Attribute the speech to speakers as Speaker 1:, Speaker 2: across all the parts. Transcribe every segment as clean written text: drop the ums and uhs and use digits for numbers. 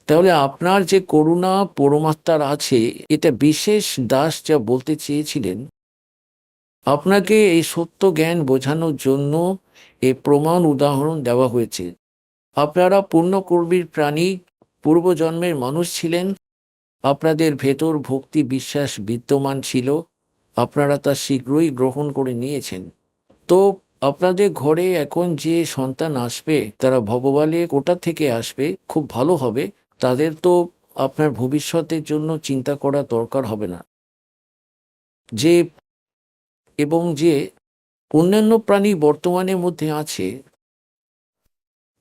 Speaker 1: তাহলে আপনার যে করুণা পরমাত্মার আছে, এটা বিশেষ দাস যা বলতে চেয়েছিলেন, আপনাকে এই সত্য জ্ঞান বোঝানোর জন্য এই প্রমাণ উদাহরণ দেওয়া হয়েছে। আপনারা পূর্ণকর্মীর প্রাণী, পূর্বজন্মের মানুষ ছিলেন, আপনাদের ভেতর ভক্তি বিশ্বাস বিদ্যমান ছিল, আপনারা তা শীঘ্রই গ্রহণ করে নিয়েছেন। তো আপনাদের ঘরে এখন যে সন্তান আসবে তারা ভগবানের কোটা থেকে আসবে, খুব ভালো হবে। তাদের তো আপনার ভবিষ্যতের জন্য চিন্তা করা দরকার হবে না। যে এবং যে অন্যান্য প্রাণী বর্তমানের মধ্যে আছে,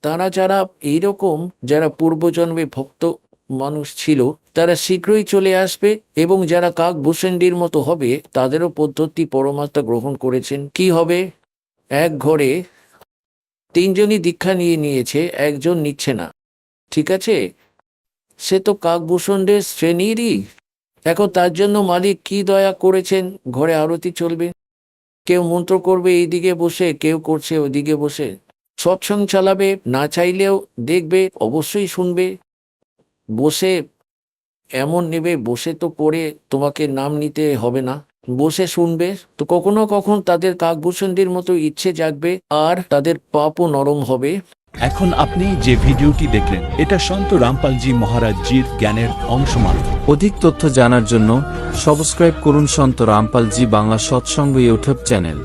Speaker 1: তারা যারা এইরকম যারা পূর্বজন্মে ভক্ত মানুষ ছিল, তারা শীঘ্রই চলে আসবে, এবং যারা কাকভূষণটির মতো হবে তাদেরও পদ্ধতি পরমাত্মা গ্রহণ করেছেন। কি হবে? এক ঘরে তিনজনই দীক্ষা নিয়েছে, একজন নিচ্ছে না। ঠিক আছে, সে তো কাকভূষণের শ্রেণীরই। এখন তার জন্য মালিক কি দয়া করেছেন, ঘরে আরতি চলবে, কেউ মন্ত্র করবে এইদিকে বসে, কেউ করছে ওইদিকে বসে, সৎসঙ্গ চালাবে, না চাইলেও দেখবে, অবশ্যই শুনবে। বসে এমন নেবে, বসে তো পড়ে তোমাকে নাম নিতে হবে না, বসে শুনবে। তো কখনো কখন তাদের কাকভূষণদের মতো ইচ্ছে জাগবে, আর তাদের পাপও নরম হবে।
Speaker 2: এখন আপনি যে ভিডিওটি দেখলেন এটা সন্ত রামপালজি মহারাজজির জ্ঞানের অংশ মাত্র।
Speaker 3: অধিক তথ্য জানার জন্য সাবস্ক্রাইব করুন সন্ত রামপালজি বাংলা সৎসঙ্গ ইউটিউব চ্যানেল।